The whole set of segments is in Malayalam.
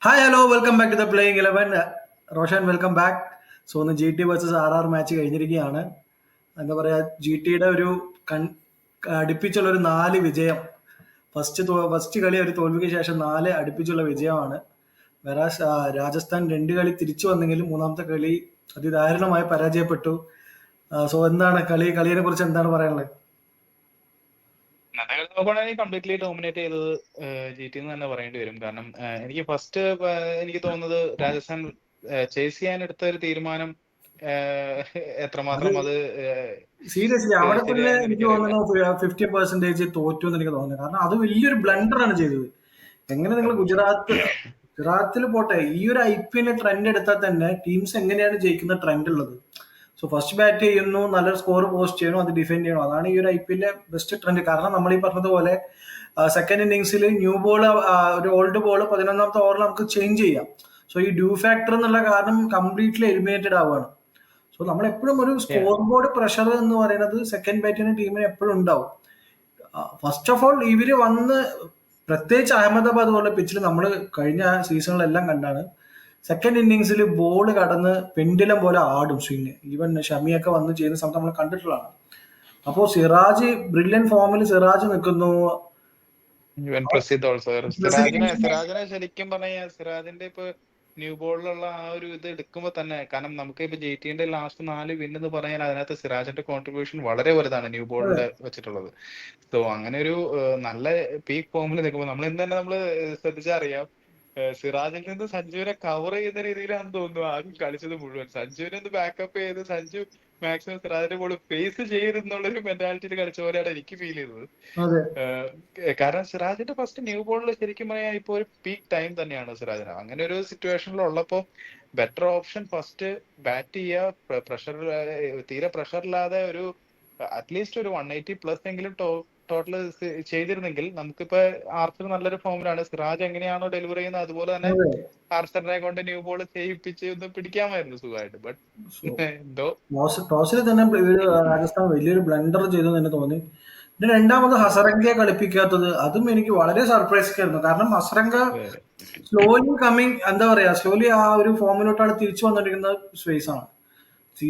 Hi hello welcome back to the playing 11. Roshan welcome back. So ഒന്ന് G T versus RR match കഴിഞ്ഞിരിക്കുകയാണ്. എന്താ പറയുക, ജി ടിയുടെ ഒരു കൺ അടുപ്പിച്ചുള്ള ഒരു 4 വിജയം. ഫസ്റ്റ് കളി ഒരു തോൽവിക്ക് ശേഷം 4 അടുപ്പിച്ചുള്ള വിജയമാണ്. വെറാസ് രാജസ്ഥാൻ 2 കളി തിരിച്ചു വന്നെങ്കിലും മൂന്നാമത്തെ കളി അതിദാരുണമായി പരാജയപ്പെട്ടു. സോ എന്താണ് കളിയെ കുറിച്ച് എന്താണ് പറയാനുള്ളത്? ഇന്നത്തെ കളി നോക്കുകയാണെങ്കിൽ കംപ്ലീറ്റ്ലി ഡോമിനേറ്റ് ചെയ്തത് ജി ടി എന്ന് തന്നെ പറയേണ്ടി വരും. കാരണം എനിക്ക് ഫസ്റ്റ് എനിക്ക് തോന്നുന്നത് രാജസ്ഥാൻ ചേസ് ചെയ്യാൻ എടുത്ത ഒരു തീരുമാനം അത് എത്രമാത്രം അത് സീരിയസ്ലി അവിടെ തന്നെ ശരിയായെന്ന് എനിക്ക് എനിക്കറിയില്ല. തോന്നുന്നു 50% തോറ്റു എന്ന് എനിക്ക് തോന്നുന്നു. കാരണം അത് വലിയൊരു ബ്ലണ്ടറാണ് ചെയ്തത്. എങ്ങനെ നിങ്ങൾ ഗുജറാത്തിൽ പോട്ടെ, ഈ ഒരു IPL ട്രെൻഡ് എടുത്താൽ തന്നെ ടീംസ് എങ്ങനെയാണ് ജയിക്കുന്ന ട്രെൻഡ് ഉള്ളത്. സോ ഫസ്റ്റ് ബാറ്റ് ചെയ്യുന്നു, നല്ലൊരു സ്കോർ പോസ്റ്റ് ചെയ്യണം, അത് ഡിഫെൻഡ് ചെയ്യണം. അതാണ് ഈ ഒരു IPL ബെസ്റ്റ് ട്രെൻഡ്. കാരണം നമ്മൾ ഈ പറഞ്ഞതുപോലെ സെക്കൻഡ് ഇന്നിങ്സിൽ ന്യൂ ബോൾ, ഒരു ഓൾഡ് ബോൾ 11ാമത്തെ ഓവറിൽ നമുക്ക് ചേഞ്ച് ചെയ്യാം. സോ ഈ ഡ്യൂ ഫാക്ടർ എന്നുള്ള കാരണം കംപ്ലീറ്റ്ലി എലിമിനേറ്റഡ് ആവുകയാണ്. സോ നമ്മൾ എപ്പോഴും ഒരു Yeah. സ്കോർ ബോർഡ് പ്രഷർ എന്ന് പറയുന്നത് സെക്കൻഡ് ബാറ്റിംഗ് ടീമിന് എപ്പോഴും ഉണ്ടാവും. ഫസ്റ്റ് ഓഫ് ഓൾ ഇവര് വന്ന്, പ്രത്യേകിച്ച് അഹമ്മദാബാദ് പോലെ പിച്ചിൽ നമ്മൾ കഴിഞ്ഞ സീസണിലെല്ലാം കണ്ടാണ്, സെക്കൻഡ് ഇന്നിങ്സിൽ ബോൾ കടന്ന് പെൻഡിലം പോലെ ആടും സ്വിങ്. ഈവൻ ഷമിയൊക്കെ വന്ന് ചെയ്യുന്ന സമയത്ത് നമ്മൾ കണ്ടിട്ടുള്ളതാണ്. അപ്പോൾ സിറാജ് ബ്രില്യൻ ഫോമിൽ സിറാജ് നിൽക്കുന്നു. ഇവൻ പ്രസിദ്ധ ഓൾസോ സിറാജിനെ ശരിക്കും പറഞ്ഞാൽ സിറാജിന്റെ ഇപ്പൊ ന്യൂ ബോളിലുള്ള ആ ഒരു ഇത് എടുക്കുമ്പോൾ തന്നെ, കാരണം നമുക്ക് ഇപ്പൊ ജി ടിന്റെ ലാസ്റ്റ് 4 വിൻ എന്ന് പറഞ്ഞാൽ അതിനകത്ത് സിറാജിന്റെ കോൺട്രിബ്യൂഷൻ വളരെ വലുതാണ് ന്യൂ ബോളിൽ വെച്ചിട്ടുള്ളത്. സോ അങ്ങനെ ഒരു നല്ല പീക്ക് ഫോമിൽ നിൽക്കുമ്പോൾ നമ്മൾ ഇന്ന് തന്നെ നമ്മൾ ശ്രദ്ധിച്ചാൽ അറിയാം, സിറാജിൽ നിന്ന് സഞ്ജുവിനെ കവർ ചെയ്യുന്ന രീതിയിലാണെന്ന് തോന്നുന്നു ആദ്യം കളിച്ചത് മുഴുവൻ. സഞ്ജുവിനെ ഒന്ന് ബാക്കപ്പ് ചെയ്ത് സഞ്ജു മാക്സിമം സിറാജിന്റെ ബോൾ ഫേസ് ചെയ്യുന്നുള്ളൊരു മെന്റാലിറ്റിയിൽ കളിച്ച പോലെയാണ് എനിക്ക് ഫീൽ ചെയ്തത്. അതെ, കാരണം സിറാജിന്റെ ഫസ്റ്റ് ന്യൂ ബോളിൽ ശരിക്കും പറയാൻ ഇപ്പൊ ഒരു പീക്ക് ടൈം തന്നെയാണ് സിറാജിന്. അങ്ങനെ ഒരു സിറ്റുവേഷനിൽ ഉള്ളപ്പോ ബെറ്റർ ഓപ്ഷൻ ഫസ്റ്റ് ബാറ്റ് ചെയ്യുക, തീരെ പ്രഷറില്ലാതെ ഒരു അറ്റ്ലീസ്റ്റ് ഒരു 180+ എങ്കിലും ടോട്ടൽ ചെയ്തിരുന്നെങ്കിൽ നമുക്കിപ്പോ ആർച്ചർ നല്ലൊരു ഫോമിലാണ്. സിറാജ് എങ്ങനെയാണോ ഡെലിവർ ചെയ്യുന്നത് അതുപോലെ തന്നെ അതെ. ആർച്ചറിനെ കൊണ്ട് ന്യൂ ബോൾ ചെയ്യിപ്പിച്ച് ഒന്ന് പിടിക്കാമായിരുന്നു സുഖമായിട്ട്. ബട്ട് സോ എന്തോ ടോസിൽ തന്നെ ഇവര് രാജസ്ഥാൻ വലിയൊരു ബ്ലണ്ടർ ചെയ്തു എന്ന് തന്നെ തോന്നി. പിന്നെ രണ്ടാമത് ഹസരംഗയെ കളിപ്പിക്കാത്തത്, അതും എനിക്ക് വളരെ സർപ്രൈസിംഗ് ആയിരുന്നു. കാരണം ഹസരംഗ സ്ലോലി കമ്മിങ്, എന്താ പറയാ, സ്ലോലി ആ ഒരു ഫോമിലോട്ടാണ് തിരിച്ചു വന്നിരിക്കുന്ന സ്പേസ് ആണ്.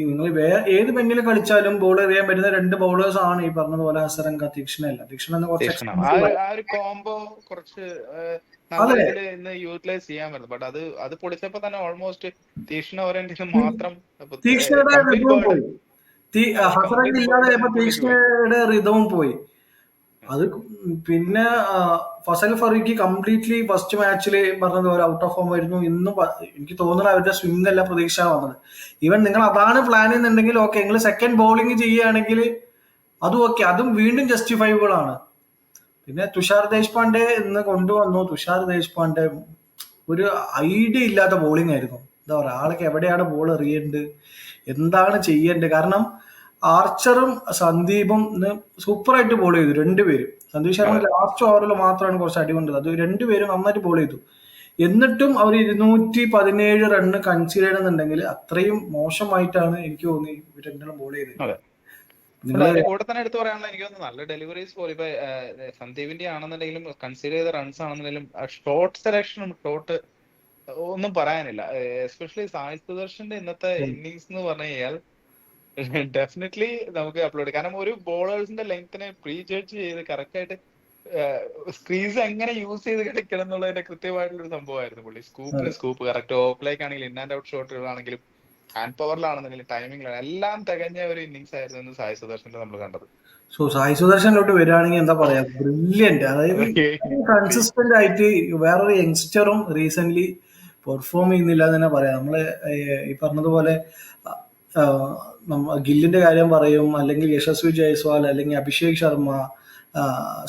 നിങ്ങൾ ഏത് പെണ്ണിൽ കളിച്ചാലും ബോൾ എറിയാൻ പറ്റുന്ന 2 ബൗളേഴ്സ് ആണ് ഈ പറഞ്ഞതുപോലെ ഹസരംഗ, തീക്ഷ്ണ എന്ന് കുറച്ച് തീക്ഷ്ണ എക്സ്പെൻസീവ്. ആ ഒരു കോംബോ കുറച്ച് നല്ല അതെ, രീതിയിൽ ഇന്ന് യൂട്ടിലൈസ് ചെയ്യാൻ പറ്റും. ബട്ട് അത് പൊളിച്ചപ്പോ തന്നെ ഓൾമോസ്റ്റ് തീക്ഷ്ണ ഓറിയന്റേഷൻ മാത്രം തീക്ഷ്ണയുടെ കംപ്ലീറ്റ് റിതവും ബേർഡൻ പോയി. ഹസരംഗ കംപ്ലീറ്റ് ഇല്ലാതെ ബേർഡൻ പുള്ളിക്ക് പോയി. തീക്ഷ്ണയുടെ റിതവും പോയി. അത് പിന്നെ ഫസൽ ഫറൂഖി കംപ്ലീറ്റ്ലി ഫസ്റ്റ് മാച്ചിൽ പറഞ്ഞതുപോലെ ഔട്ട് ഓഫ് ഫോം ആയിരുന്നു. ഇന്നും എനിക്ക് തോന്നുന്നത് അവരുടെ സ്വിംഗ് അല്ല പ്രതീക്ഷ വന്നത്. ഈവൻ നിങ്ങൾ അതാണ് പ്ലാൻ ചെയ്യുന്നുണ്ടെങ്കിൽ ഓക്കെ, നിങ്ങൾ സെക്കൻഡ് ബൗളിംഗ് ചെയ്യുകയാണെങ്കിൽ അതും ഓക്കെ, അതും വീണ്ടും ജസ്റ്റിഫൈബിൾ ആണ്. പിന്നെ തുഷാർ ദേശ്പാണ്ഡെ ഇന്ന് കൊണ്ടുവന്നു. തുഷാർ ദേശ്പാണ്ഡെ ഒരു ഐഡിയ ഇല്ലാത്ത ബോളിംഗ് ആയിരുന്നു. എന്താ പറയുക, ആൾക്ക് എവിടെയാണ് ബോൾ എറിയേണ്ടത്, എന്താണ് ചെയ്യേണ്ടത്. കാരണം ആർച്ചറും സന്ദീപും ഇന്ന് സൂപ്പറായിട്ട് ബോൾ ചെയ്തു രണ്ടുപേരും. സന്ദീപ് ശർമ്മ അതെ. ലാസ്റ്റ് ഓവറിൽ മാത്രമാണ് കുറച്ച് അടി കൊണ്ടത്. അത് രണ്ടുപേരും നന്നായിട്ട് ബോൾ ചെയ്തു. എന്നിട്ടും അവർ 217 റണ്ണ് കൺസീഡ് ചെയ്യണമെന്നുണ്ടെങ്കിൽ അത്രയും മോശമായിട്ടാണ് എനിക്ക് തോന്നി ഇവർ രണ്ടാളും ബോൾ ചെയ്തത്. അതെ. അല്ല, നിങ്ങള് അതിന്റെ കൂടെ തന്നെ എടുത്തു പറയാനുള്ള എനിക്ക് തോന്നുന്നു നല്ല ഡെലിവറീസ് പോലെ ഇപ്പൊ സന്ദീപിന്റെ ആണെന്നുണ്ടെങ്കിലും കൺസിഡർ ചെയ്ത റൺസ് ആണെന്നുണ്ടെങ്കിലും ഷോട്ട് സെലക്ഷനും ഷോട്ട് ഒന്നും പറയാനില്ല. എസ്പെഷ്യലി സായ് സുദർശന്റെ ഇന്നത്തെ ഇന്നിങ്സ് എന്ന് പറഞ്ഞു കഴിഞ്ഞാൽ ഡെഫിനറ്റ്ലി നമുക്ക് അപ്ലോഡ്, കാരണം ഒരു ബോളേഴ്സിന്റെ ലെങ്തിനെ പ്രീ ജഡ്ജ് ചെയ്ത് കറക്റ്റ് ആയിട്ട് സ്ക്രീസ് എങ്ങനെ യൂസ് ചെയ്ത് കളിക്കണം എന്നുള്ളതിന്റെ കൃത്യമായിട്ടുള്ള ഒരു സംഭവമായിരുന്നു പുള്ളി. സ്കൂപ്പ് കറക്റ്റ്, ഓഫിലേക്ക് ആണെങ്കിലും ഇൻ ആൻഡ് ഔട്ട് ഷോട്ടുകളാണെങ്കിലും ഹാൻഡ് പവറിലാണെന്നുണ്ടെങ്കിലും ടൈമിംഗിലാണ് എല്ലാം തികഞ്ഞ ഒരു ഇന്നിങ്സ് ആയിരുന്നു ഇന്ന് സായ് സുദർശന്റെ നമ്മൾ കണ്ടത്. സോ സായി സുദർശനിലോട്ട് വരികയാണെങ്കിൽ എന്താ പറയാ, ബ്രില്യന്റ്. അതായത് കൺസിസ്റ്റന്റ് ആയിട്ട് വേറൊരു യങ്സ്റ്ററും റീസെന്റ് പെർഫോം ചെയ്യുന്നില്ല എന്ന് തന്നെ പറയാം. നമ്മള് ഈ പറഞ്ഞതുപോലെ ഗില്ലിന്റെ കാര്യം പറയും, അല്ലെങ്കിൽ യശസ്വി ജയ്സ്വാൾ, അല്ലെങ്കിൽ അഭിഷേക് ശർമ്മ,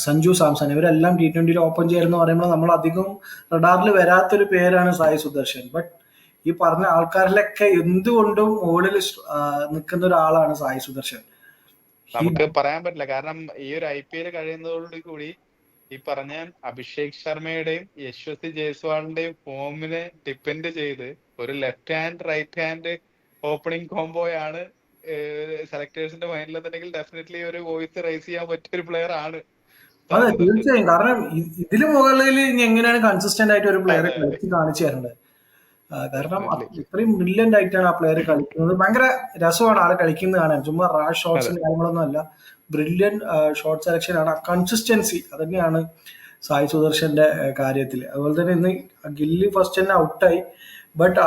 സഞ്ജു സാംസൺ, ഇവരെല്ലാം T20 ഓപ്പൺ ചെയ്യുന്ന പറയുമ്പോൾ നമ്മൾ അധികം റഡാറിൽ വരാത്തൊരു പേരാണ് സായി സുദർശൻ. ബട്ട് ഈ പറഞ്ഞ ആൾക്കാരിലൊക്കെ എന്തുകൊണ്ടും മുകളിൽ നിൽക്കുന്ന ഒരാളാണ് സായി സുദർശൻ. നമുക്ക് പറയാൻ പറ്റില്ല, കാരണം ഈ ഒരു IPL കഴിയുന്നതോടു കൂടി ഈ പറഞ്ഞ അഭിഷേക് ശർമ്മയുടെയും യശസ്വി ജയ്സ്വാളിന്റെയും ഫോമിനെ ഡിപ്പെൻഡ് ചെയ്ത് ഒരു left hand right hand opening കോംബോയാണ് സെലക്ടേഴ്സിന്റെ മൈൻഡിൽ എന്നുണ്ടെങ്കിൽ ഡെഫിനറ്റ്ലി ഒരു വോയിസ് റൈസ് ചെയ്യാൻ പറ്റിയ ഒരു പ്ലെയർ ആണ് അതെ സായ് സുദർശൻ. തീർച്ചയായും. കാരണം ഇതില് മുകളിൽ ഇനി എങ്ങനെയാണ് കൺസിസ്റ്റന്റ് ആയിട്ട് ഒരു പ്ലെയറെ അതെ അതെ കളിച്ച് കാണിച്ചു തരേണ്ടത്. കാരണം ഡെഫിനറ്റ്ലി. ഇത്രയും ബ്രില്യന്റ് ആയിട്ടാണ് ആ പ്ലെയർ കളിക്കുന്നത്. ഭയങ്കര രസമാണ് ആളെ കളിക്കുന്നത് കാണാൻ. ചുമ്മാ റാഷ് അതെ ഷോട്ട്സും കാര്യങ്ങളൊന്നും അല്ല. ബ്രില്യന്റ് ഷോട്ട് സെലക്ഷൻ ആണ്. കൺസിസ്റ്റൻസി അത് തന്നെയാണ് സായി സുദർശന്റെ കാര്യത്തിൽ. അതുപോലെ തന്നെ ഇന്ന് ഗില്ലി ഫസ്റ്റ് തന്നെ ഔട്ടായി. ബട്ട്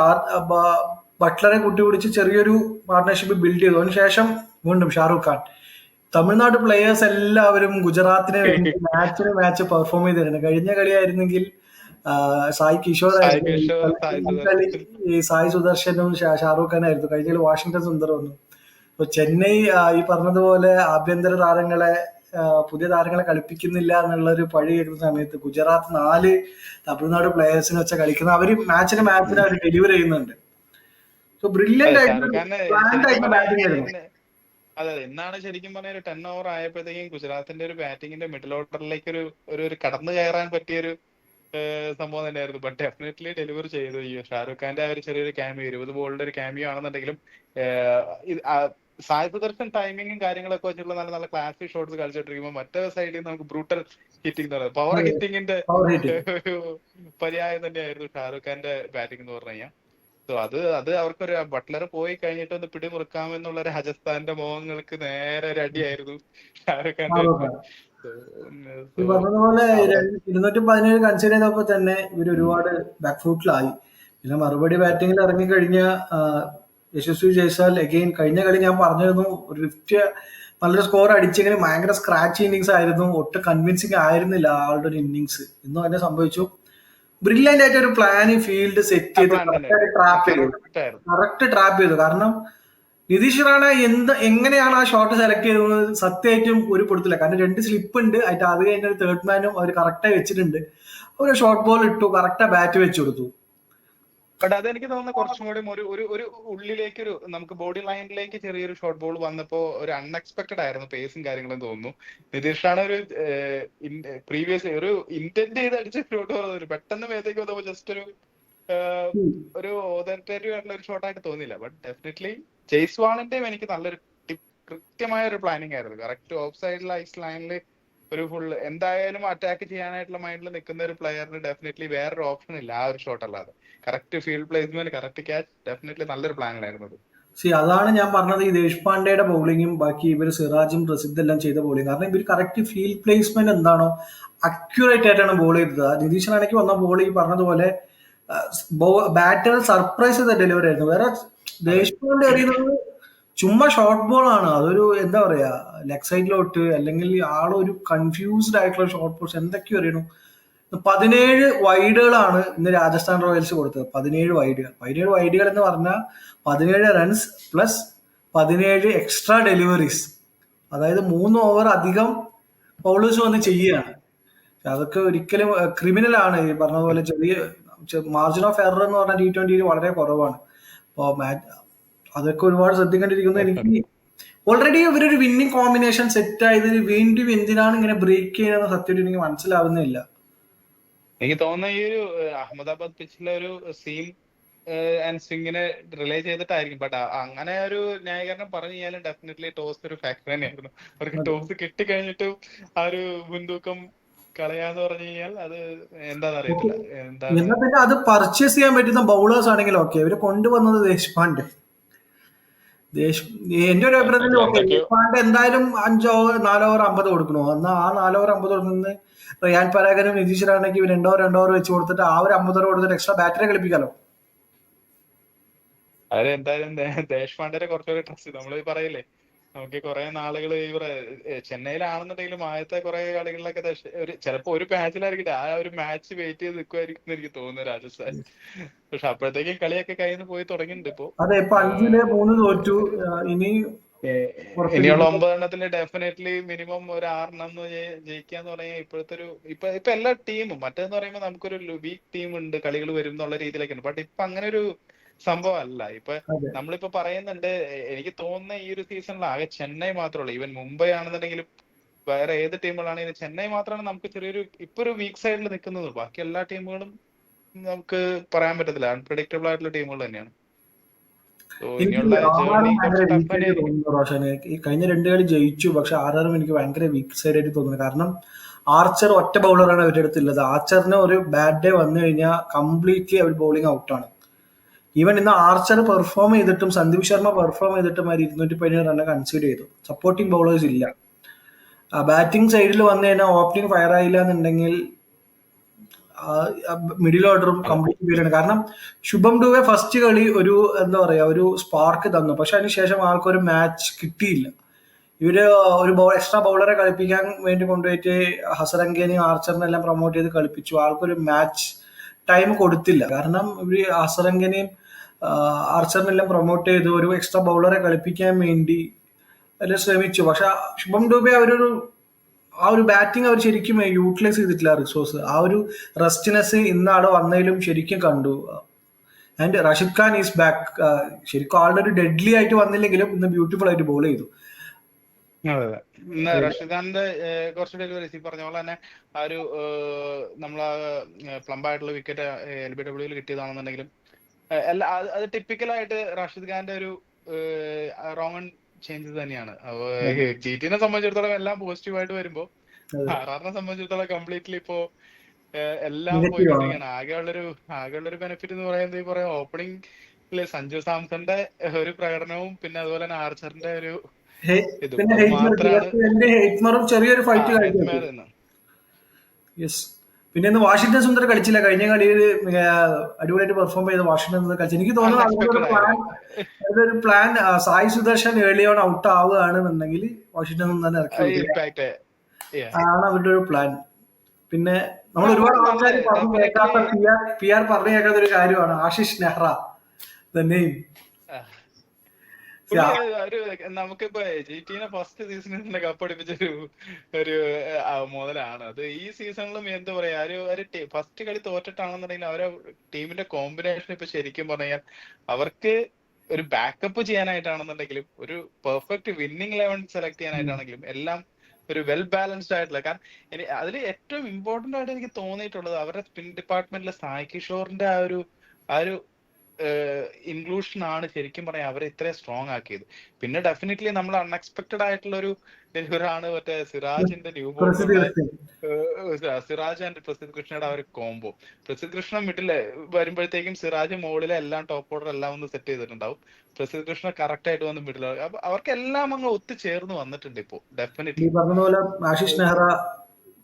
ബട്ട്ലറെ കൂട്ടിപ്പിടിച്ച് ചെറിയൊരു പാർട്ട്ണർഷിപ്പ് ബിൽഡ് ചെയ്തു. അതിനുശേഷം വീണ്ടും ഷാറൂഖ് ഖാൻ. തമിഴ്നാട് പ്ലേയേഴ്സ് എല്ലാവരും ഗുജറാത്തിനെ വേണ്ടി മാച്ചിന് മാച്ച് പെർഫോം ചെയ്തിരുന്നു. കഴിഞ്ഞ കളിയായിരുന്നെങ്കിൽ സായി കിഷോർ സായ് ആയിരുന്നു. കിഷോർ, സായ് ഈ കളി സുദർശൻ. ഈ സായി സുദർശനും ഷാറൂഖ് ഖാനായിരുന്നു. കഴിഞ്ഞ കളി വാഷിംഗ്ടൺ സുന്ദർ വന്നു. ഇപ്പൊ ചെന്നൈ ഈ പറഞ്ഞതുപോലെ ആഭ്യന്തര താരങ്ങളെ പുതിയ താരങ്ങളെ കളിപ്പിക്കുന്നില്ല എന്നുള്ള ഒരു പഴി കേൾക്കുന്ന സമയത്ത് ഗുജറാത്ത് 4 തമിഴ്നാട് പ്ലേയേഴ്സിനെ വെച്ച കളിക്കുന്ന അവര് മാച്ചിന് അവർ ഡെലിവർ ചെയ്യുന്നുണ്ട്. സോ ബ്രില്യന്റ് അതെ ആയിട്ടുള്ള ഷാറുഖ് ഖാന് പ്ലാൻഡ് ശരിക്കും ആയിട്ടുള്ള ബാറ്റിംഗ് പറയുകയാണെങ്കിൽ ആയിരുന്നു. അതെ അതെ ഇന്നാണ് ശരിക്കും പറഞ്ഞ ഒരു 10 ഓവർ ആയപ്പോഴത്തേക്കും ഗുജറാത്തിന്റെ ഒരു ബാറ്റിങ്ങിന്റെ മിഡിൽ ഓർഡറിലേക്ക് ഒരു കടന്നു കയറാൻ പറ്റിയ ഒരു സംഭവം തന്നെയായിരുന്നു. ബട്ട് ഡെഫിനറ്റ്ലി ഡെലിവർ ചെയ്തു. ഈ ഷാറുഖ് ഖാന്റെ ആ ഒരു ചെറിയൊരു ക്യാമിയോ 20 ബോളിന്റെ ഒരു ക്യാമിയോ ആണെന്നുണ്ടെങ്കിലും സായ് സുദർശൻ ടൈമിങ്ങും കാര്യങ്ങളൊക്കെ വെച്ചിട്ടുള്ള നല്ല നല്ല ക്ലാസിക് ഷോട്ട്സ് കളിച്ചിട്ടിരിക്കുമ്പോൾ മറ്റേ സൈഡിൽ നമുക്ക് ബ്രൂട്ടൽ ഹിറ്റിംഗ് എന്ന് പറയുന്നത് പവർ ഹിറ്റിംഗിന്റെ പവർ ഹിറ്റിംഗ്. ഒരു പര്യായം തന്നെയായിരുന്നു ഷാറുഖ് ഖാന്റെ ബാറ്റിംഗ് എന്ന് പറഞ്ഞു കഴിഞ്ഞാൽ. സോ അത് അവർക്കൊരു ബട്ട്ലർ പോയി കഴിഞ്ഞിട്ട് ഒന്ന് പിടിമുറുക്കാമെന്നുള്ള ഒരു രാജസ്ഥാന്റെ മോഹങ്ങൾക്ക് നേരെ ഒരു അടിയായിരുന്നു ഷാറുഖ് ഖാന്റെ അടുത്ത്. ഈ സോ പറഞ്ഞതുപോലെ അവിടെ 217 കൺസിഡർ ചെയ്തപ്പോൾ തന്നെ ഇവർ ഒരുപാട് ബാക്ക് ഫുട്ടിലായി. പിന്നെ മറുപടി ബാറ്റിംഗിൽ ഇറങ്ങിക്കഴിഞ്ഞ യശസ്വി ജയ്സ്വാൾ അഗെയിൻ കഴിഞ്ഞ കളി ഞാൻ പറഞ്ഞിരുന്നു ഒരു 50 നല്ലൊരു സ്കോർ അടിച്ചെങ്കിലും ഭയങ്കര സ്ക്രാച്ച് ഇന്നിങ്സ് ആയിരുന്നു. ഒട്ടും കൺവിൻസിങ് ആയിരുന്നില്ല ആളുടെ ഒരു ഇന്നിങ്സ്. ഇന്നും തന്നെ സംഭവിച്ചു. ബ്രില്യന്റ് ആയിട്ട് ഒരു പ്ലാൻ ഫീൽഡ് സെറ്റ് ആ ചെയ്ത് പ്ലാൻ കറക്റ്റായിട്ട് തന്നെയായിരുന്നു. ട്രാപ്പ് ചെയ്തു. കറക്റ്റ് ആയിരുന്നു. കറക്റ്റ് ട്രാപ്പ് ചെയ്തു. കാരണം നിതീഷ് റാണ എങ്ങനെയാണ് ആ ഷോട്ട് സെലക്ട് ചെയ്തത് സത്യമായിട്ടും ഒരു പൊടുത്തില്ല. കാരണം 2 സ്ലിപ്പ് ഉണ്ട്. അതിന്റെ അത് കഴിഞ്ഞ ഒരു തേർഡ് മാനും അവർ കറക്റ്റായി വെച്ചിട്ടുണ്ട്. ഒരു ഷോർട്ട് ബോൾ ഇട്ടു. കറക്റ്റാ ബാറ്റ് വെച്ച് കൊടുത്തു. ബട്ട് അതെനിക്ക് തോന്നുന്നു കുറച്ചും കൂടി ഒരു ഉള്ളിലേക്ക് നമുക്ക് ബോഡി ലൈനിലേക്ക് ചെറിയൊരു ഷോർട്ട് ബോൾ വന്നപ്പോ ഒരു അൺഎക്സ്പെക്ടഡ് ആയിരുന്നു പേസും കാര്യങ്ങളും തോന്നുന്നു. നിതീഷ് റാണ ഒരു പ്രീവിയസ് ഒരു ഇന്റന്റ് ചെയ്ത് അടിച്ച ഷോട്ട് പറഞ്ഞു പെട്ടെന്ന് മേത്തേക്ക് വന്നപ്പോ ജസ്റ്റ് ഒരു ഓതന്റേറ്റീവ് ആയിട്ടുള്ള ഒരു ഷോട്ടായിട്ട് തോന്നിയില്ല. ബട്ട് ഡെഫിനറ്റ്ലി ജയ്സ്വാളിന്റെയും എനിക്ക് നല്ലൊരു കൃത്യമായ ഒരു പ്ലാനിങ് ആയിരുന്നു. കറക്റ്റ് ഓഫ് സൈഡിൽ ഐസ് ലൈനിൽ ഒരു ഫുൾ എന്തായാലും അറ്റാക്ക് ചെയ്യാനായിട്ടുള്ള മൈൻഡിൽ നിൽക്കുന്ന ഒരു പ്ലെയറിന് ഡെഫിനറ്റ്ലി വേറൊരു ഓപ്ഷൻ ഇല്ല ആ ഒരു ഷോട്ട് അല്ലാതെ. Correct field placement, correct catch, definitely നല്ലൊരു പ്ലാനിലായിരുന്നു അത്. അതാണ് ഞാൻ പറഞ്ഞത്. ഈ ദേശ്പാണ്ഡെയുടെ ബൗളിങ്ങും ബാക്കി ഇവർ സിറാജും പ്രസിദ്ധ എല്ലാം ചെയ്ത ബൗളിങ്. കാരണം ഇവർ കറക്റ്റ് ഫീൽഡ് പ്ലേസ്മെന്റ് എന്താണോ അക്യുറേറ്റ് ആയിട്ടാണ് ബോൾ ചെയ്തത്. നിതീഷ് റാണയ്ക്ക് വന്ന ബോൾ ഈ പറഞ്ഞതുപോലെ ബാറ്റർ സർപ്രൈസ് ചെയ്ത ഡെലിവറി ആയിരുന്നു. വേറെ അതെ ദേശ്പാണ്ഡെ എറിയുന്നത് ചുമ്മാ ഷോർട്ട് ബോൾ ആണ്. അതൊരു എന്താ പറയാ ലെഗ് സൈഡിലോട്ട് അല്ലെങ്കിൽ ആളൊരു കൺഫ്യൂസ്ഡ് ആയിട്ടുള്ള ഷോർട്ട് ബോൾസ് എന്തൊക്കെയോ അറിയണു. 17 വൈഡുകളാണ് ഇന്ന് രാജസ്ഥാൻ റോയൽസ് കൊടുത്തത്. 17 വൈഡുകൾ എന്ന് പറഞ്ഞാൽ 17 റൺസ് പ്ലസ് 17 എക്സ്ട്രാ ഡെലിവറീസ്. അതായത് 3 ഓവർ അധികം ബൗളേഴ്സ് വന്ന് ചെയ്യുകയാണ്. അതൊക്കെ ഒരിക്കലും ക്രിമിനൽ ആണ്. ഈ പറഞ്ഞ പോലെ ചെറിയ മാർജിൻ ഓഫ് എറർ എന്ന് പറഞ്ഞാൽ T20 വളരെ കുറവാണ്. അപ്പോൾ അതൊക്കെ ഒരുപാട് ശ്രദ്ധിക്കേണ്ടിയിരിക്കുന്നു. എനിക്ക് ഓൾറെഡി ഇവരൊരു വിന്നിങ് കോമ്പിനേഷൻ സെറ്റ് ആയതിന് വീണ്ടും എന്തിനാണ് ഇങ്ങനെ ബ്രേക്ക് ചെയ്യുന്നത് സത്യമായിട്ട് എനിക്ക് മനസ്സിലാവുന്നില്ല. എനിക്ക് തോന്നുന്ന ഈ ഒരു അഹമ്മദാബാദ് പിച്ചിലെ ഒരു സീം ആൻഡ് സ്വിങ്ങിനെ റിലേ ചെയ്തിട്ടായിരിക്കും. ബട്ട് അങ്ങനെ ഒരു ന്യായീകരണം പറഞ്ഞു കഴിഞ്ഞാലും ഡെഫിനറ്റ്ലി ടോസ് ഒരു ഫാക്ടർ തന്നെയായിരുന്നു. അവർക്ക് ടോസ് കിട്ടിക്കഴിഞ്ഞിട്ടും ആ ഒരു മുൻതൂക്കം കളയാന്ന് പറഞ്ഞു കഴിഞ്ഞാൽ അത് എന്താണെന്ന് അറിയത്തില്ല. എന്താണ് എന്നാൽ പിന്നെ അത് പർച്ചേസ് ചെയ്യാൻ പറ്റുന്ന ബൗളേഴ്സ് ആണെങ്കിൽ ഓക്കെ. ഇവര് കൊണ്ടുവന്നത് ദേശ്പാണ്ഡെ. എന്റെ ഒരു അഭിപ്രായത്തിൽ ഓക്കെ എന്തൊക്കെയോ ദേശ്പാണ്ഡെ എന്തായാലും 5 ഓവർ 4 ഓവർ 50 കൊടുക്കണോ എന്നാൽ ആ 4 ഓവർ 50 കൊടുക്കുന്നത് റിയാൻ പരാഗനും നിതീഷ് റാണയ്ക്ക് 2 ഓവർ വെച്ച് കൊടുത്തിട്ട് ആ ഒരു 50 ഓവർ കൊടുത്തിട്ട് എക്സ്ട്രാ ബാറ്ററി കളിപ്പിക്കാലോ. അവര് എന്തായാലും ദേശ്പാണ്ഡെനെ കുറച്ചുകൂടി ട്രസ്റ്റ് നമ്മൾ പറയില്ലേ നമുക്ക് കുറെ നാളുകൾ ഇവിടെ ചെന്നൈയിലാണെന്നുണ്ടെങ്കിലും ആദ്യത്തെ കുറെ കളികളിലൊക്കെ ചിലപ്പോ ഒരു മാച്ചിലായിരിക്കും ആ ഒരു മാച്ച് വെയിറ്റ് ചെയ്ത് നിൽക്കുമായിരിക്കും എനിക്ക് തോന്നുന്നു രാജസ്ഥാൻ. പക്ഷെ അപ്പോഴത്തേക്കും കളിയൊക്കെ കയ്യിൽ നിന്ന് പോയി തുടങ്ങിയിട്ടുണ്ട് ഇപ്പോ. അതെ ഇപ്പൊ 5-3 തോറ്റു. ഇനി ഇനിയുള്ള 9 ഡെഫിനറ്റ്ലി മിനിമം ഒരു 6 ജയിക്കാന്ന് പറഞ്ഞാൽ ഇപ്പോഴത്തെ ഇപ്പൊ എല്ലാ ടീമും മറ്റേന്ന് പറയുമ്പോൾ നമുക്കൊരു വീക്ക് ടീം ഉണ്ട് കളികൾ വരും എന്നുള്ള രീതിയിലൊക്കെയാണ്. ബട്ട് ഇപ്പൊ അങ്ങനെ ഒരു സംഭവം അല്ല. ഇപ്പൊ അതെ നമ്മളിപ്പോ പറയുന്നുണ്ട് എനിക്ക് തോന്നുന്ന ഈ ഒരു സീസണിൽ ആകെ ചെന്നൈ മാത്രമല്ല, ഈവൻ മുംബൈ ആണെന്നുണ്ടെങ്കിലും വേറെ ഏത് ടീമുകളാണെങ്കിലും ചെന്നൈ മാത്രമാണ് നമുക്ക് ഇപ്പൊ ഒരു വീക്ക് സൈഡിൽ നിൽക്കുന്നത്. ബാക്കി എല്ലാ ടീമുകളും നമുക്ക് പറയാൻ പറ്റത്തില്ല, അൺപ്രഡിക്റ്റബിൾ ആയിട്ടുള്ള ടീമുകൾ തന്നെയാണ്. സോ എനിക്ക് ഇനിയുള്ള ജേർണി ആറാറും ഭയങ്കര കുറച്ച് ടഫ് വീക്ക് ആയിട്ട് തന്നെയായിരിക്കും. തോന്നുന്നു റോഷന്. ഈ കഴിഞ്ഞ 2 കളി ജയിച്ചു. പക്ഷെ ആറാറും എനിക്ക് ഭയങ്കര വീക്ക് സൈഡ് ആയിട്ട് തോന്നുന്നു. കാരണം ആർച്ചർ ഒറ്റ ബൗളറാണ് അവരുടെ അടുത്തുള്ളത്. ആർച്ചറിന് ഒരു ബാഡ് ഡേ വന്നു കഴിഞ്ഞാൽ കംപ്ലീറ്റ്ലി അവർ ബൗളിംഗ് ഔട്ടാണ്. ഈവൻ ഇന്ന് ആർച്ചർ പെർഫോം ചെയ്തിട്ടും സന്ദീപ് ശർമ്മ പെർഫോം ചെയ്തിട്ടും അവർ 217 റണ്ണ് കൺസീഡ് ചെയ്തു. സപ്പോർട്ടിംഗ് ബൗളേഴ്സ് ഇല്ല. ബാറ്റിംഗ് സൈഡിൽ വന്നു കഴിഞ്ഞാൽ ഓപ്പണിംഗ് ഫയർ ആയില്ല എന്നുണ്ടെങ്കിൽ മിഡിൽ ഓർഡറും കംപ്ലീറ്റ് ഫെയിലാണ്. കാരണം ശുഭം ഡുവെ ഫസ്റ്റ് കളി ഒരു എന്താ പറയാ ഒരു സ്പാർക്ക് തന്നു, പക്ഷെ അതിനുശേഷം ആൾക്കൊരു മാച്ച് കിട്ടിയില്ല. ഇവര് ഒരു എക്സ്ട്രാ ബൗളറെ കളിപ്പിക്കാൻ വേണ്ടി കൊണ്ടുപോയിട്ട് ഹസരംഗേനെയും ആർച്ചറിനെല്ലാം പ്രൊമോട്ട് ചെയ്ത് കളിപ്പിച്ചു. ആൾക്കൊരു മാച്ച് ടൈം കൊടുത്തില്ല. കാരണം ഇവര് ഹസരംഗനെയും ആർച്ചറിനെല്ലാം പ്രൊമോട്ട് ചെയ്ത് ഒരു എക്സ്ട്രാ ബൗളറെ കളിപ്പിക്കാൻ വേണ്ടി എല്ലാം ശ്രമിച്ചു. പക്ഷെ ശുഭം ഡുബെ ആ ഒരു ബാറ്റിംഗ് അവർ ശരിക്കും യൂട്ടിലൈസ് ചെയ്തിട്ടില്ല റിസോഴ്സ്. ആ ഒരു റെസ്റ്റിനെസ് ഇന്ന് ആടെ വന്നതിലും ശരിക്കും കണ്ടു. And Rashid Khan is back. ശരിക്കും ആളുടെ ഒരു ഡെഡ്ലി ആയിട്ട് വന്നില്ലെങ്കിലും ഇന്ന് ബ്യൂട്ടിഫുൾ ആയിട്ട് ബോൾ ചെയ്തു. അതെ അതെ. ഇന്ന് റഷീദ് ഖാന്റെ കുറച്ച് ഡെലിവറീസ് ഈ പറഞ്ഞ പോലെ തന്നെ ആ ഒരു നമ്മളെ പ്ലംബായിട്ടുള്ള വിക്കറ്റ് LBWയിൽ കിട്ടിയതാണെന്നുണ്ടെങ്കിലും അത് ടിപ്പിക്കലായിട്ട് റഷീദ് ഖാന്റെ ഒരു റോങ് ചേഞ്ചസ് തന്നെയാണ്. അപ്പൊ GTനെ സംബന്ധിച്ചിടത്തോളം എല്ലാം പോസിറ്റീവായിട്ട് വരുമ്പോ RRനെ സംബന്ധിച്ചിടത്തോളം കംപ്ലീറ്റ്ലി ഇപ്പോ എല്ലാം പോയിക്കൊണ്ടിരിക്കുകയാണ്. ആകെയുള്ളൊരു ബെനിഫിറ്റ് എന്ന് പറയുന്നത് ഈ പറയാം ഓപ്പണിംഗില് സഞ്ജു സാംസന്റെ ഒരു പ്രകടനവും പിന്നെ അതുപോലെ തന്നെ ആർച്ചറിന്റെ ഒരു ഇതും മാത്രമാണ്. ചെറിയൊരു ഫൈറ്റ്. യെസ്. പിന്നെ ഇന്ന് വാഷിംഗ്ടൺ സുന്ദർ കളിച്ചില്ല. കഴിഞ്ഞ കളിയിൽ അടിപൊളിയായിട്ട് പെർഫോം ചെയ്ത് വാഷിംഗ്ടൺ സുന്ദർ കളിച്ചു. എനിക്ക് തോന്നുന്നു ഒരു plan Sai Sudharsan early on out ആവുകയാണെന്നുണ്ടെങ്കിൽ വാഷിംഗ്ടൺ സുന്ദറിനെ ഇറക്കി ആണ് അവരുടെ ഒരു പ്ലാൻ. പിന്നെ നമ്മൾ ഒരുപാട് ആൾക്കാർ പറഞ്ഞു കേൾക്കാത്ത PR പറഞ്ഞു കേൾക്കാത്ത ഒരു കാര്യമാണ് ആശിഷ് നെഹ്റ ദ നെയിം. നമുക്കിപ്പോ GTനെ ഫസ്റ്റ് സീസണിൽ തന്നെ കപ്പടിപ്പിച്ചൊരു മുതലാണ് അത്. ഈ സീസണിലും എന്താ പറയാ ഒരു ഫസ്റ്റ് കളി തോറ്റിട്ടാണെന്നുണ്ടെങ്കിൽ അവരെ ടീമിന്റെ കോമ്പിനേഷൻ ഇപ്പൊ ശരിക്കും പറഞ്ഞാൽ അവർക്ക് ഒരു ബാക്കപ്പ് ചെയ്യാനായിട്ടാണെന്നുണ്ടെങ്കിലും ഒരു പെർഫെക്റ്റ് വിന്നിംഗ് 11 സെലക്ട് ചെയ്യാനായിട്ടാണെങ്കിലും എല്ലാം ഒരു വെൽ ബാലൻസ്ഡ് ആയിട്ടുള്ള. കാരണം അതിൽ ഏറ്റവും ഇമ്പോർട്ടന്റ് ആയിട്ട് എനിക്ക് തോന്നിയിട്ടുള്ളത് അവരുടെ സ്പിൻ ഡിപ്പാർട്ട്മെന്റിലെ സായ് കിഷോറിന്റെ ആ ഒരു ഇൻക്ലൂഷൻ ആണ് ശരിക്കും പറയാം അവരെ ഇത്രയും സ്ട്രോങ് ആക്കിയത്. പിന്നെ ഡെഫിനറ്റ്ലി നമ്മൾ അൺഎക്സ്പെക്ടഡ് ആയിട്ടുള്ള ഒരു ഡെലിവറി ആണ് മറ്റേ സിറാജിന്റെ ന്യൂ ബോളിലുള്ള സിറാജ് ആൻഡ് പ്രസിദ്ധ് കൃഷ്ണയുടെ ആ ഒരു കോംബോ. പ്രസിദ്ധ് കൃഷ്ണ മിഡില് വരുമ്പോഴത്തേക്കും സിറാജ് മുകളിലെ എല്ലാം ടോപ്പ് ഓർഡർ എല്ലാം ഒന്ന് സെറ്റ് ചെയ്തിട്ടുണ്ടാവും. പ്രസിദ്ധ് കൃഷ്ണ കറക്റ്റ് ആയിട്ട് വന്ന് മിഡിൽ. അപ്പൊ അവർക്കെല്ലാം അങ്ങ് ഒത്തുചേർന്ന് വന്നിട്ടുണ്ട് ഇപ്പോ ഡെഫിനറ്റ്ലി. പറഞ്ഞ പോലെ ആശിഷ് നെഹ്റ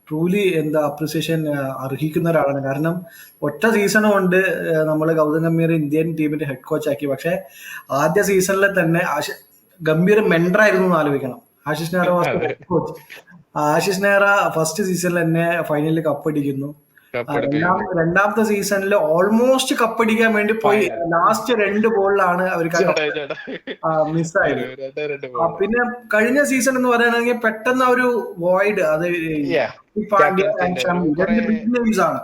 ട്രൂലി അപ്രിസിയേഷൻ അർഹിക്കുന്ന ഒരാളാണ്. കാരണം ഒറ്റ സീസൺ കൊണ്ട് നമ്മൾ ഗൗതം ഗംഭീർ ഇന്ത്യൻ ടീമിന്റെ ഹെഡ് കോച്ച് ആക്കി. പക്ഷെ ആദ്യ സീസണിൽ തന്നെ ഗംഭീർ മെന്റർ ആയിരുന്നു എന്ന് ആലോചിക്കണം. Ashish Nehra head coach. Ashish Nehra first സീസണിൽ തന്നെ ഫൈനലിൽ കപ്പടിക്കുന്നു. രണ്ടാമത്തെ സീസണിൽ ഓൾമോസ്റ്റ് കപ്പടിക്കാൻ വേണ്ടി പോയി ലാസ്റ്റ് 2 ബോളിലാണ് അവർക്ക് മിസ്സായത്. പിന്നെ കഴിഞ്ഞ സീസൺ എന്ന് പറയുകയാണെങ്കിൽ പെട്ടെന്ന് ഒരു വോയിഡ് അത് ആണ്.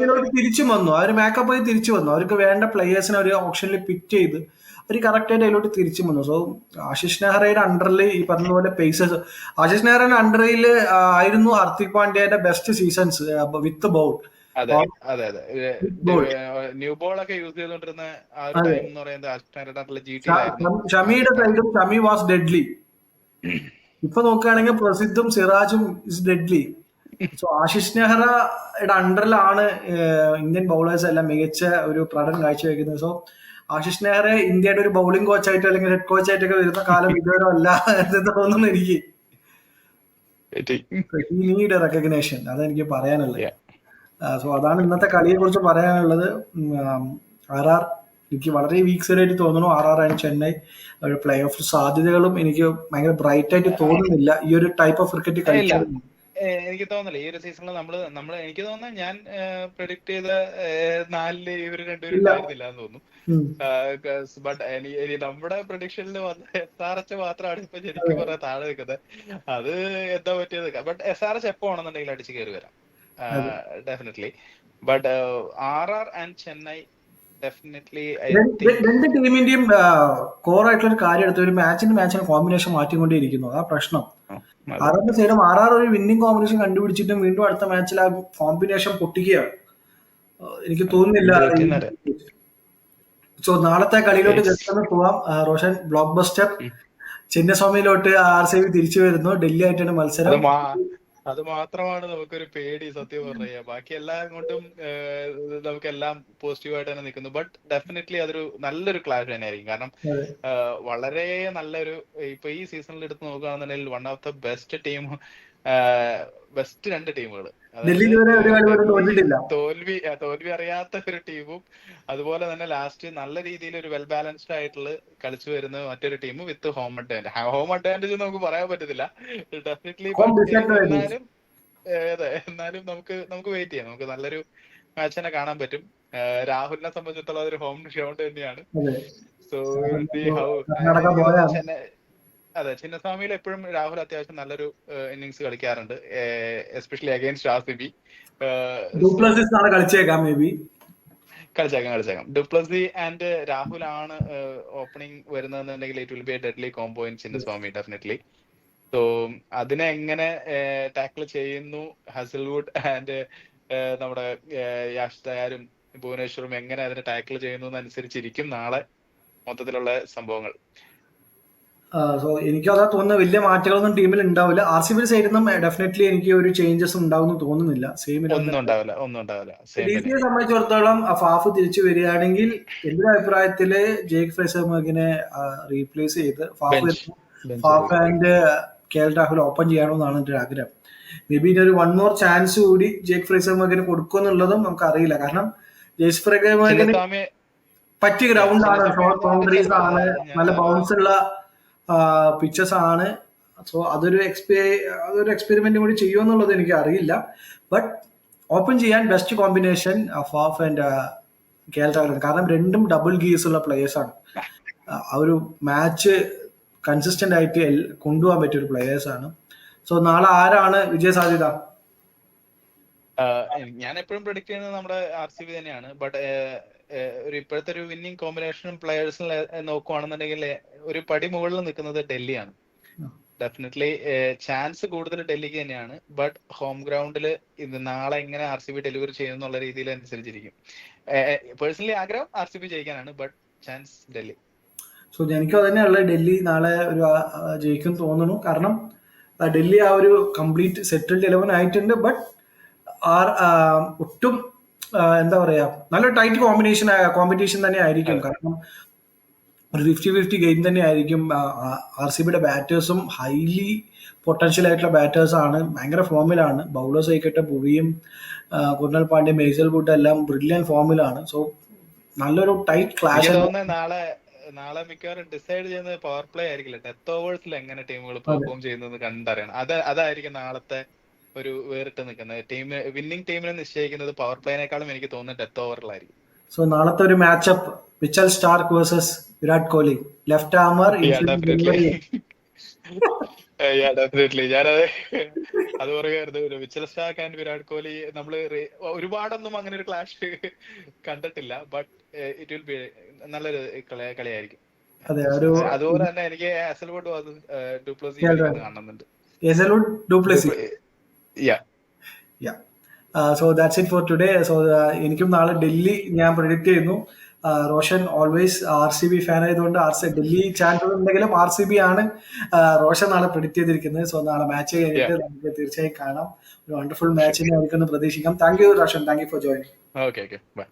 അവര് തിരിച്ചു വന്നു. അവര് മേക്കപ്പ് ആയി തിരിച്ചു വന്നു. അവർക്ക് വേണ്ട പ്ലേയേഴ്സിനെ ഒരു ഓപ്ഷനിൽ പിക്ക് ചെയ്ത് അവർ കറക്റ്റ് ആയിട്ട് അതിലോട്ട് തിരിച്ചു വന്നു. സോ ആശിഷ് നെഹ്റയുടെ അണ്ടറിൽ ഈ പറഞ്ഞ പോലെ പേസേഴ്സ്. ആശിഷ് നെഹ്റയുടെ അണ്ടറിൽ ആയിരുന്നു ഹർദിക് പാണ്ഡ്യയുടെ best seasons with ball. New ball ഒക്കെ യൂസ് ചെയ്തോണ്ടിരുന്ന ഷമിയുടെ സൈഡും ഷമി വാസ് ഡെഡ്ലി. ഇപ്പൊ നോക്കുകയാണെങ്കിൽ പ്രസിദ്ധും സിറാജും ഇസ് ഡെഡ്ലി. സോ ആശിഷ് നെഹ്റയുടെ അണ്ടറിലാണ് ഇന്ത്യൻ ബൗളേഴ്സ് എല്ലാം മികച്ച ഒരു പ്രകടനം കാഴ്ചവെക്കുന്നത്. സോ ആശിഷ് നെഹ്റ ഇന്ത്യയുടെ ഒരു ബൗളിംഗ് കോച്ചായിട്ട് അല്ലെങ്കിൽ ഹെഡ് കോച്ചായിട്ടൊക്കെ വരുന്ന കാലം ഇതുവരെ അല്ല എന്ന് തോന്നുന്നു എനിക്ക്. നീഡ് റെക്കഗ്നേഷൻ, അതെനിക്ക് പറയാനുള്ളത്. സോ അതാണ് ഇന്നത്തെ കളിയെ കുറിച്ച് പറയാനുള്ളത്. RR എനിക്ക് വളരെ വീക്സ് ആയിട്ട് തോന്നുന്നു. RR and Chennai play off സാധ്യതകളും എനിക്ക് ഭയങ്കര ബ്രൈറ്റ് ആയിട്ട് തോന്നുന്നില്ല ഈ ഒരു ടൈപ്പ് ഓഫ് ക്രിക്കറ്റ് കളിക്കാൻ. എനിക്ക് തോന്നുന്നില്ല ഈ ഒരു സീസണിൽ നമ്മള് എനിക്ക് തോന്നുന്നു ഞാൻ പ്രെഡിക്ട് ചെയ്ത 4 ഇവര് രണ്ടുപേരും ഉണ്ടായിരുന്നില്ല എന്ന് തോന്നുന്നു. ബട്ട് നമ്മുടെ പ്രഡിക്ഷനിൽ വന്ന SRH മാത്രമാണ് ഇപ്പൊ ശരിക്കും പറഞ്ഞാൽ താഴെ നിൽക്കുന്നത്. അത് എന്താ പറ്റിയത്? ബട്ട് SRH എപ്പോ ആണെന്നുണ്ടെങ്കിൽ അടിച്ചു കയറി വരാം definitely. But RR and Chennai definitely രണ്ട് ടീമിന്റെയും കോർ ആയിട്ടുള്ള ഒരു കാര്യം എടുത്ത് ഒരു മാച്ചിന് കോമ്പിനേഷൻ മാറ്റിക്കൊണ്ടേയിരിക്കുന്നു. അതാ പ്രശ്നം. RRന്റെ സൈഡും RR ഒരു വിന്നിംഗ് കോമ്പിനേഷൻ കണ്ടുപിടിച്ചിട്ടും വീണ്ടും അടുത്ത മാച്ചിൽ ആ കോമ്പിനേഷൻ പൊട്ടിക്കുകയാണ്. എനിക്ക് തോന്നുന്നില്ല. സോ നാളത്തെ കളിയിലോട്ട് ജസ്റ്റ് ഒന്ന് പോവാം. റോഷൻ, ബ്ലോക്ക് ബസ്റ്റർ ചിന്നസ്വാമിയിലോട്ട് RCB തിരിച്ചു വരുന്നു. ഡൽഹി ആയിട്ടാണ് അത് മത്സരം. അത് മാത്രമാണ് നമുക്കൊരു പേടി, സത്യം പറഞ്ഞാൽ. ബാക്കി എല്ലാം കൊണ്ടും നമുക്കെല്ലാം പോസിറ്റീവായിട്ട് തന്നെ നിൽക്കുന്നു. ബട്ട് ഡെഫിനറ്റ്ലി അതൊരു നല്ലൊരു ക്ലാഷ് തന്നെയായിരിക്കും. കാരണം അതെ. വളരെ നല്ലൊരു, ഇപ്പൊ ഈ സീസണിൽ എടുത്ത് നോക്കുകയാണെന്നുണ്ടെങ്കിൽ one of the best team, best 2 ടീമുകൾ, ഡൽഹി അതായത് ഇതുവരെ ഒരു കളി പോലും തോറ്റിട്ടില്ല. തോൽവി അറിയാത്ത ഒരു ടീമും അതുപോലെ തന്നെ ലാസ്റ്റ് നല്ല രീതിയിൽ ഒരു വെൽ ബാലൻസ്ഡ് ആയിട്ടുള്ള കളിച്ചു വരുന്ന മറ്റൊരു ടീം വിത്ത് ഹോം അഡ്വാൻറ്റേജ് നമുക്ക് പറയാൻ പറ്റത്തില്ല ഡെഫിനറ്റ്ലി. Home but disadvantage. അതെ, എന്നാലും നമുക്ക് വെയിറ്റ് ചെയ്യാം. നമുക്ക് നല്ലൊരു മാച്ച് തന്നെ കാണാൻ പറ്റും. രാഹുലിനെ സംബന്ധിച്ചിടത്തോളം അതൊരു ഹോം ഗ്രൗണ്ട് തന്നെയാണ്. അതെ. സോ സി ഇപ്പോ ഹൗ. കർണാടക എനിക്ക് തോന്നുന്നു പോയാണ്. അതെ, ചിന്നസ്വാമിയിൽ എപ്പോഴും രാഹുൽ അത്യാവശ്യം നല്ലൊരു ഇന്നിങ്സ് കളിക്കാറുണ്ട്, especially against RCB. So Du Plessis നാളെ കളിച്ചേക്കാം മേ ബി. കളിച്ചേക്കാം. ഡുപ്ലസി ആൻഡ് രാഹുൽ ആണ് ഓപ്പണിംഗ് വരുന്നതെന്നുണ്ടെങ്കിൽ it will be a deadly combo in Chinnaswamy definitely. So അതിനെ എങ്ങനെ ടാക്കിൾ ചെയ്യുന്നു ഹസൽവുഡ് ആൻഡ് നമ്മുടെ യാഷ് ദയാലും ഭുവനേശ്വറും എങ്ങനെ അതിനെ ടാക്കിൾ ചെയ്യുന്നു എന്നനുസരിച്ചിരിക്കും നാളെ മൊത്തത്തിലുള്ള സംഭവങ്ങൾ. സോ എനിക്ക് അതാ തോന്നുന്നത്, വലിയ മാറ്റങ്ങളൊന്നും ടീമിൽ ഉണ്ടാവില്ല. RCB സൈഡിൽ നിന്നും ഡെഫിനറ്റ്ലി എനിക്ക് ഒരു ചേഞ്ചസ് ഉണ്ടാവുമെന്ന് തോന്നുന്നില്ല. സെയിം ഒന്നും ഉണ്ടാവില്ല. സെയിം തന്നെ. DCയെ സംബന്ധിച്ചിടത്തോളം ഫാഫ് തിരിച്ചു വരികയാണെങ്കിൽ എന്റെ ഒരു അഭിപ്രായത്തില് ജേക്ക് ഫ്രേസർ മർഗിനെ റീപ്ലേസ് ചെയ്ത് Faf and KL Rahul open ചെയ്യണമെന്നാണ് എൻ്റെ ഒരു ആഗ്രഹം. മേ ബി ഒരു 1 more ചാൻസ് കൂടി ജേക്ക് ഫ്രേസർ മർഗിന് കൊടുക്കുമെന്നുള്ളതും നമുക്ക് അറിയില്ല. കാരണം ജേക്ക് ഫ്രേസർ മർഗിന് ചിന്നസ്വാമി പറ്റിയ ഗ്രൗണ്ട് ആണ്, ഷോർട്ട് ബൗണ്ടറീസ് ആണ്, നല്ല ബൗൺസ് ഉള്ള പിച്ചസ് ആണ്. സോ അതൊരു എക്സ്പെരിമെന്റ് കൂടി ചെയ്യുമെന്നുള്ളത് എനിക്ക് അറിയില്ല. ബട്ട് ഓപ്പൺ ചെയ്യാൻ best combination Faf and KL Rahul. കാരണം രണ്ടും ഡബിൾ ഗീസ് ഉള്ള പ്ലേയേഴ്സ് ആണ്. ആ ഒരു മാച്ച് കൺസിസ്റ്റന്റ് ആയിട്ട് കൊണ്ടുപോകാൻ പറ്റിയ ഒരു പ്ലേയേഴ്സ് ആണ്. സോ നാളെ ആരാണ് വിജയ സാധ്യത? ഞാൻ എപ്പോഴും പ്രഡിക്ട് ചെയ്യുന്നത് നമ്മുടെ RCB തന്നെയാണ്. ബട്ട് ഒരു ഇപ്പോഴത്തെ ഒരു വിന്നിംഗ് കോമ്പിനേഷനും പ്ലെയേഴ്സിൽ നോക്കുവാണെന്നുണ്ടെങ്കിൽ ഒരു പടി മുകളിൽ നിൽക്കുന്നത് ഡൽഹിയാണ്. ഡെഫിനറ്റ്ലി ചാൻസ് കൂടുതൽ ഡൽഹിക്ക് തന്നെയാണ്. ബട്ട് ഹോം ഗ്രൗണ്ടിൽ ഇത് നാളെ എങ്ങനെ RCB ഡെലിവറി ചെയ്യുന്നുള്ള രീതിയിൽ അനുസരിച്ചിരിക്കും. പേഴ്സണലി ആഗ്രഹം RCB ജയിക്കാനാണ്, ബട്ട് ചാൻസ് ഡൽഹി. സോ എനിക്ക് തന്നെയുള്ള ഡൽഹി നാളെ ഒരു ജയിക്കും തോന്നുന്നു. കാരണം ഡൽഹി ആ ഒരു കംപ്ലീറ്റ് സെറ്റിൽഡ് 11 ആയിട്ടുണ്ട്. ബട്ട് ഒട്ടും എന്താ പറയാ, നല്ലൊരു ടൈറ്റ് കോമ്പറ്റീഷൻ തന്നെ ആയിരിക്കും. കാരണം ഒരു 50-50 ഗെയിം തന്നെ ആയിരിക്കും. RCBയുടെ ബാറ്റേഴ്സും ഹൈലി പൊട്ടൻഷ്യൽ ആയിട്ടുള്ള ബാറ്റേഴ്സ് ആണ്, ഭയങ്കര ഫോമിലാണ്. ബൗളേഴ്സ് ആയിക്കട്ടെ, ഭുവിയും കുർണൽ പാണ്ഡ്യ, മേസൽ വുഡ് എല്ലാം ബ്രില്യൻ ഫോമിലാണ്. സോ നല്ലൊരു ടൈറ്റ് ക്ലാഷ്. നാളെ മിക്കവാറും ഡിസൈഡ് ചെയ്യുന്നത് പവർ പ്ലേ ആയിരിക്കില്ല, ഡെത്ത് ഓവേഴ്സിൽ എങ്ങനെ ടീമുകൾ പെർഫോം ചെയ്യുന്നത് കണ്ടറിയണം. അതായിരിക്കും നാളത്തെ ഒരു വേറിട്ട് നിൽക്കുന്നത് ടീം. വിന്നിംഗ് ടീമിനെ നിശ്ചയിക്കുന്നത് പവർ പ്ലേനേക്കാളും എനിക്ക് തോന്നുന്നത് ഡെത്ത് ഓവറിലായിരിക്കും. സോ നാളത്തെ ഒരു matchup Mitchell Starc versus Virat Kohli, left armer. Definitely ഞാനത് പറയുമായിരുന്നു. Mitchell Starc and Virat Kohli നമ്മൾ ഒരുപാടൊന്നും അങ്ങനെ ഒരു ക്ലാഷ് കണ്ടിട്ടില്ല. ബട്ട് ഇറ്റ് വിൽ ബി നല്ലൊരു കളിയായിരിക്കും. അതുപോലെ തന്നെ എനിക്ക് ഹസൽവുഡ് ഡുപ്ലസി കാണുന്നുണ്ട്. So that's it for today. So എനിക്കും നാളെ ഡൽഹി ഞാൻ പ്രെഡിക്റ്റ് ചെയ്യുന്നു. റോഷൻ ഓൾവേസ് RCB ഫാൻ ആയതുകൊണ്ട് ഡൽഹി ചാൻസ് ഉണ്ടെങ്കിലും RCB ആണ് റോഷൻ നാളെ പ്രെഡിക്റ്റ് ചെയ്തിരിക്കുന്നത്. സോ നാളെ മാച്ച് കഴിഞ്ഞിട്ട് നമുക്ക് തീർച്ചയായും കാണാം. ഒരു വണ്ടർഫുൾ മാച്ച് ആയിരിക്കും പ്രതീക്ഷിക്കാം. Thank you Roshan, thank you for joining. Okay bye.